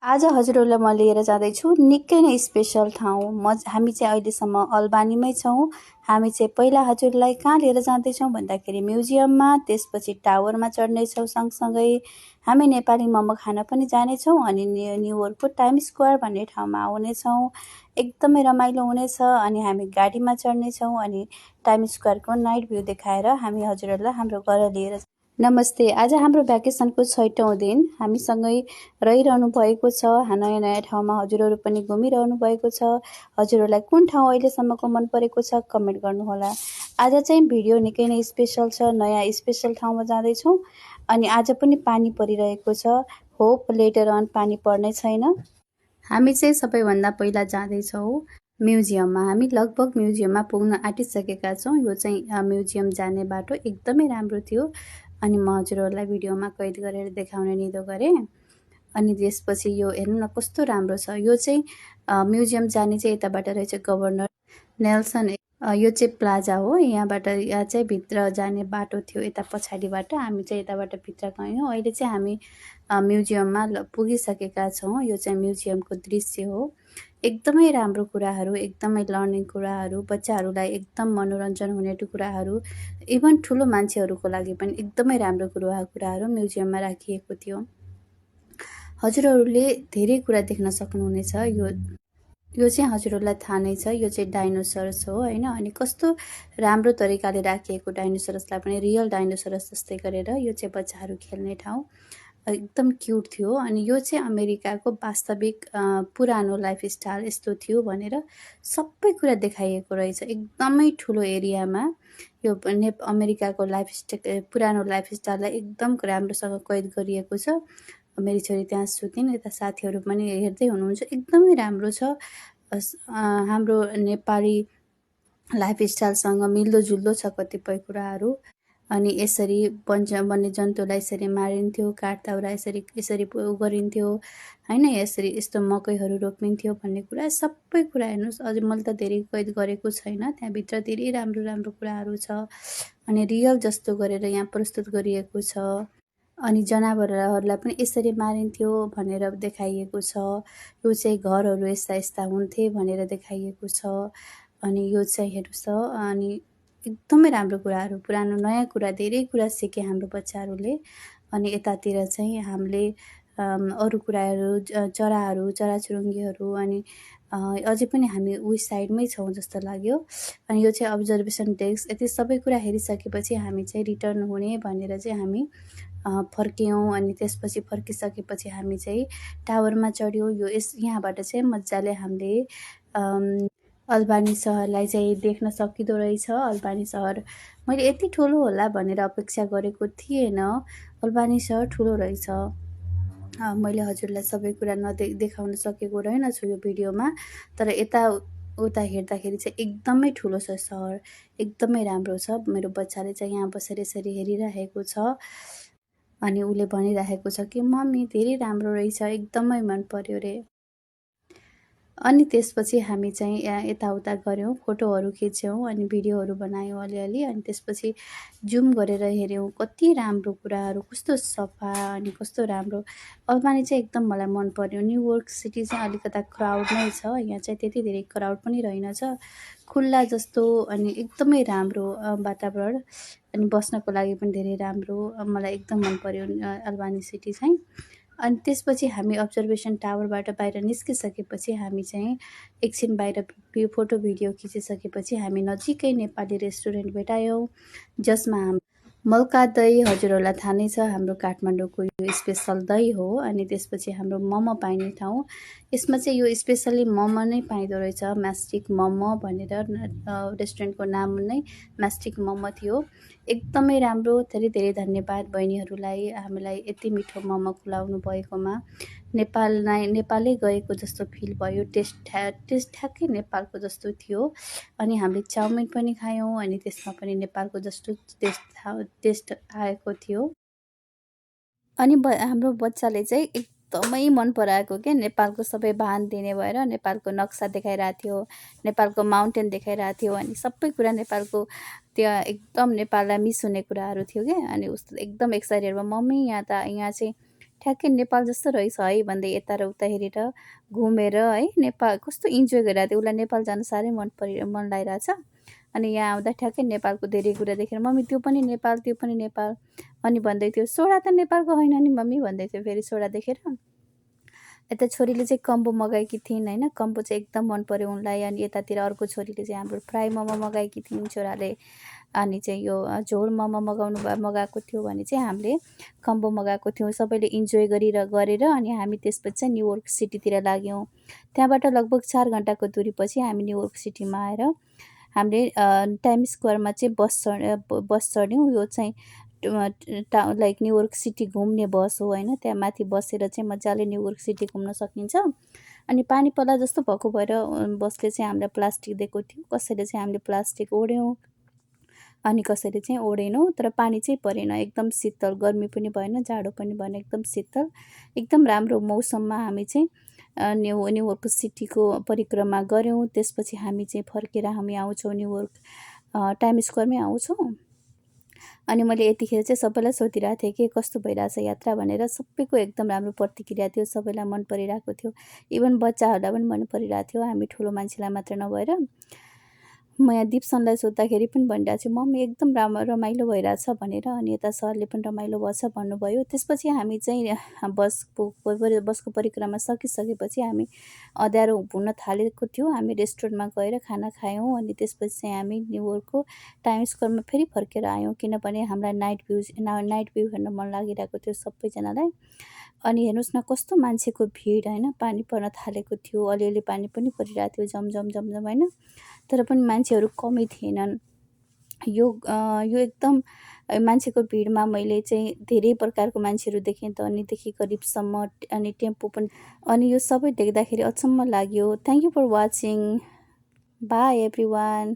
आज हजुरहरूलाई म लिएर जाँदैछु निकै नै स्पेसल ठाउँ। हामी चाहिँ अहिलेसम्म अल्बानीमै छौँ। हामी चाहिँ पहिला हजुरलाई कहाँ लिएर जाँदैछौँ भन्दाखेरि म्युजियममा, त्यसपछि टावरमा चढ्नेछौँ। सँगसँगै हामी नेपाली मोमो खान पनि जानेछौँ अनि न्युयोर्कको टाइम स्क्वायर भन्ने ठाउँमा आउनेछौँ। एकदमै रमाइलो हुनेछ अनि हामी गाडीमा चढ्नेछौँ अनि टाइम स्क्वायरको नाइट भ्यू देखाएर हामी हजुरहरूलाई हाम्रो घर लिएर नमस्ते। आज हाम्रो भ्याकेसनको 6औं दिन हामीसँगै रहिरहनु भएको छ। नयाँ नयाँ ठाउँमा हजुरहरू पनि घुमिरहनु भएको छ। हजुरहरूलाई कुन ठाउँ अहिलेसम्मको मन परेको छ कमेन्ट गर्नुहोला। आज चाहिँ भिडियो निकै नै स्पेसल छ। नयाँ स्पेसल ठाउँमा जाँदैछौँ अनि आज पनि पानी परिरहेको छ। होप लेटर अन पानी पर्ने छैन। हामी चाहिँ सबैभन्दा पहिला जाँदैछौँ म्युजियममा। हामी लगभग म्युजियममा पुग्न आँटिसकेका छौँ। यो चाहिँ म्युजियम जाने बाटो एकदमै राम्रो थियो अनि म हजुरहरूलाई भिडियोमा कैद गरेर देखाउने निधो गरेँ। अनि त्यसपछि यो हेर्नु न कस्तो राम्रो छ। यो चाहिँ म्युजियम जाने चाहिँ यताबाट रहेछ गभर्नर नेल्सन। यो चाहिँ प्लाजा हो। यहाँ चाहिँ भित्र जाने बाटो थियो यता पछाडिबाट। हामी चाहिँ यताबाट भित्र गयौँ। अहिले चाहिँ हामी म्युजियममा पुगिसकेका छौँ। यो चाहिँ म्युजियमको दृश्य हो। एकदमै राम्रो कुराहरू, एकदमै लर्निङ कुराहरू, बच्चाहरूलाई एकदम मनोरञ्जन हुने कुराहरू, इभन ठुलो मान्छेहरूको लागि पनि एकदमै राम्रो कुराहरू म्युजियममा राखिएको थियो। हजुरहरूले धेरै कुरा देख्न सक्नुहुनेछ। यो चाहिँ हजुरहरूलाई थाहा नै छ। यो चाहिँ डाइनोसरस हो हैन। अनि कस्तो राम्रो तरिकाले राखिएको डाइनोसरसलाई पनि रियल डाइनोसरस जस्तै गरेर। यो चाहिँ बच्चाहरू खेल्ने ठाउँ एकदम क्युट थियो। अनि यो चाहिँ अमेरिकाको वास्तविक पुरानो लाइफस्टाइल यस्तो थियो भनेर सबै कुरा देखाइएको रहेछ एकदमै ठुलो एरियामा। यो अमेरिकाको पुरानो लाइफस्टाइललाई एकदम राम्रोसँग कैद गरिएको छ। मेरी छोरी त्यहाँ सुतिन्, यता साथीहरू पनि हेर्दै हुनुहुन्छ। एकदमै राम्रो छ। हाम्रो नेपाली लाइफस्टाइलसँग मिल्दोजुल्दो छ कतिपय कुराहरू। अनि यसरी वन्यजन्तुलाई यसरी मारिन्थ्यो, काठदाउरा यसरी गरिन्थ्यो हैन। यस्तो मकैहरू रोपिन्थ्यो भन्ने कुरा सबै कुरा हेर्नुहोस्। अझै मैले त धेरै कैद गरेको छैन। त्यहाँभित्र धेरै राम्रो राम्रो कुराहरू छ अनि रियल जस्तो गरेर यहाँ प्रस्तुत गरिएको छ। अनि जनावरहरूलाई पनि यसरी मारिन्थ्यो भनेर देखाइएको छ। यो चाहिँ घरहरू यस्ता यस्ता हुन्थे भनेर देखाइएको छ। अनि यो चाहिँ हेर्नुहोस् त। अनि एकदमै राम्रो कुराहरू, पुरानो नयाँ कुरा धेरै कुरा सिके हाम्रो बच्चाहरूले। अनि यतातिर चाहिँ हामीले अरू कुराहरू, चराहरू, चराचुरुङ्गीहरू अनि अझै पनि हामी उही साइडमै छौँ जस्तो लाग्यो। अनि यो चाहिँ अब्जर्भेसन डेस्क। यति सबै कुरा हेरिसकेपछि हामी चाहिँ रिटर्न हुने भनेर चाहिँ हामी फर्क्यौँ। अनि त्यसपछि फर्किसकेपछि हामी चाहिँ टावरमा चढ्यौँ। यहाँबाट चाहिँ मजाले हामीले अल्बानी सहरलाई चाहिँ देख्न सकिँदो रहेछ। अल्बानी सहर मैले यति ठुलो होला भनेर अपेक्षा गरेको थिएन। अल्बानी सहर ठुलो रहेछ। मैले हजुरलाई सबै कुरा देखाउन सकेको रहेनछु यो भिडियोमा, तर उता हेर्दाखेरि चाहिँ एकदमै ठुलो छ सहर, एकदमै राम्रो छ। मेरो बच्चाले चाहिँ यहाँ बसेर यसरी हेरिरहेको छ अनि उसले भनिरहेको छ कि मम्मी धेरै राम्रो रहेछ, एकदमै मन पर्यो रे। अनि त्यसपछि हामी चाहिँ यताउता गऱ्यौँ, फोटोहरू खिच्यौँ अनि भिडियोहरू बनायौँ अलिअलि। अनि त्यसपछि जुम गरेर हेऱ्यौँ कति राम्रो कुराहरू, कस्तो सफा अनि कस्तो राम्रो। अल्बानी चाहिँ एकदम मलाई मन पर्यो। न्युयोर्क सिटी चाहिँ अलिकता क्राउड नै छ। यहाँ चाहिँ त्यति धेरै क्राउड पनि रहेनछ, खुल्ला जस्तो अनि एकदमै राम्रो वातावरण अनि बस्नको लागि पनि धेरै राम्रो। मलाई एकदम मन पर्यो अल्बानी सिटी चाहिँ। अनि त्यसपछि हामी अब्जर्भेसन टावरबाट बाहिर निस्किसकेपछि हामी चाहिँ एकछिन बाहिर फोटो भिडियो खिचिसकेपछि हामी नजिकै नेपाली रेस्टुरेन्ट भेटायौँ जसमा मल्का दही, हजुरहरूलाई थाहा नै छ हाम्रो काठमाडौँको यो स्पेसल दही हो। अनि त्यसपछि हाम्रो मोमो पाइने ठाउँ। यसमा चाहिँ यो स्पेसली मोमो नै पाइँदो रहेछ, म्यास्टिक मोमो भनेर रेस्टुरेन्टको नाम नै म्यास्टिक मोमो थियो। एकदमै राम्रो। धेरै धेरै धन्यवाद बहिनीहरूलाई हामीलाई यति मिठो मोमो खुवाउनु भएकोमा। नेपालै गएको जस्तो फिल भयो। टेस्ट ठ्याक्कै नेपालको जस्तो थियो। अनि हामीले चाउमिन पनि खायौँ अनि त्यसमा पनि नेपालको जस्तो टेस्ट आएको थियो। अनि हाम्रो बच्चाले चाहिँ एकदमै मन पराएको के नेपालको सबै भान दिने भएर नेपालको नक्सा देखाइरहेको थियो, नेपालको माउन्टेन देखाइरहेको थियो अनि सबै कुरा नेपालको त्यहाँ एकदम नेपाललाई मिस हुने कुराहरू थियो क्या। अनि उसले एकदम एक्साइटेड भयो, मम्मी यहाँ चाहिँ ठ्याक्कै नेपाल जस्तो रहेछ है भन्दै यता र उता हेरेर घुमेर है नेपाल कस्तो इन्जोय गरिरहेको थियो। उसलाई नेपाल जान साह्रै मन लागिरहेछ। अनि यहाँ आउँदा ठ्याक्कै नेपालको धेरै कुरा देखेर मम्मी त्यो पनि नेपाल त्यो पनि नेपाल अनि भन्दै थियो सोडा त नेपालको होइन नि मम्मी भन्दै थियो फेरि सोडा देखेर। यता छोरीले चाहिँ कम्बो मगाएकी थिइन् होइन, कम्बो चाहिँ एकदम मन पर्यो उनलाई। अनि यतातिर अर्को छोरीले चाहिँ हाम्रो फ्राई मोमो मगाएकी थिइन् छोराले। अनि चाहिँ यो झोल मोमो मगाएको थियो भने चाहिँ हामीले कम्बो मगाएको थियौँ। सबैले इन्जोय गरेर अनि हामी त्यसपछि चाहिँ न्युयोर्क सिटीतिर लाग्यौँ। त्यहाँबाट लगभग 4 घन्टाको दूरीपछि हामी न्युयोर्क सिटीमा आएर हामीले टाइम स्क्वायरमा चाहिँ बस चढ्यौँ। यो चाहिँ लाइक न्युयोर्क सिटी घुम्ने बस हो होइन। त्यहाँ माथि बसेर चाहिँ मजाले न्युयोर्क सिटी घुम्न सकिन्छ। अनि पानी पर्ला जस्तो भएको भएर बसले चाहिँ हामीलाई प्लास्टिक दिएको थियो। कसैले चाहिँ हामीले प्लास्टिक ओढ्यौँ अनि कसैले चाहिँ ओढेनौँ। तर पानी चाहिँ परेन, एकदम शीतल, गर्मी पनि भएन जाडो पनि भएन, एकदम शीतल, एकदम राम्रो मौसममा हामी चाहिँ न्युयोर्क सिटीको परिक्रमा गऱ्यौँ। त्यसपछि हामी चाहिँ फर्केर हामी आउँछौँ न्युयोर्क टाइम स्क्वायरमै आउँछौँ। अनि मैले यतिखेर चाहिँ सबैलाई सोधिरहेको थिएँ कि कस्तो भइरहेछ यात्रा भनेर। सबैको एकदम राम्रो प्रतिक्रिया थियो, सबैलाई मन परिरहेको थियो। इभन बच्चाहरूलाई पनि मन परिरहेको थियो, हामी ठुलो मान्छेलाई मात्र नभएर। म यहाँ दिपसनलाई सोद्धाखेरि पनि भनिरहेको छु मम्मी एकदम रमाइलो भइरहेछ भनेर। अनि यता सरले पनि रमाइलो भएछ भन्नुभयो। त्यसपछि हामी चाहिँ बसको परिक्रमा सकिसकेपछि हामी अँध्यारो हुन थालेको थियो। हामी रेस्टुरेन्टमा गएर खाना खायौँ। अनि त्यसपछि चाहिँ हामी न्युयोर्कको टाइम स्क्वायरमा फेरि फर्केर आयौँ, किनभने हामीलाई नाइट भ्यू हेर्न मन लागिरहेको थियो सबैजनालाई। अनि हेर्नुहोस् न कस्तो मान्छेको भिड होइन, पानी पर्न थालेको थियो, अलिअलि पानी पनि परिरहेको थियो जमझम होइन। तर पनि मान्छेहरू कमै थिएनन्। यो एकदम मान्छेको भिडमा मैले चाहिँ धेरै प्रकारको मान्छेहरू देखेँ, धनीदेखि गरिबसम्म, अनि टेम्पो पनि। अनि यो सबै देख्दाखेरि अचम्म लाग्यो। Thank you for watching. Bye everyone.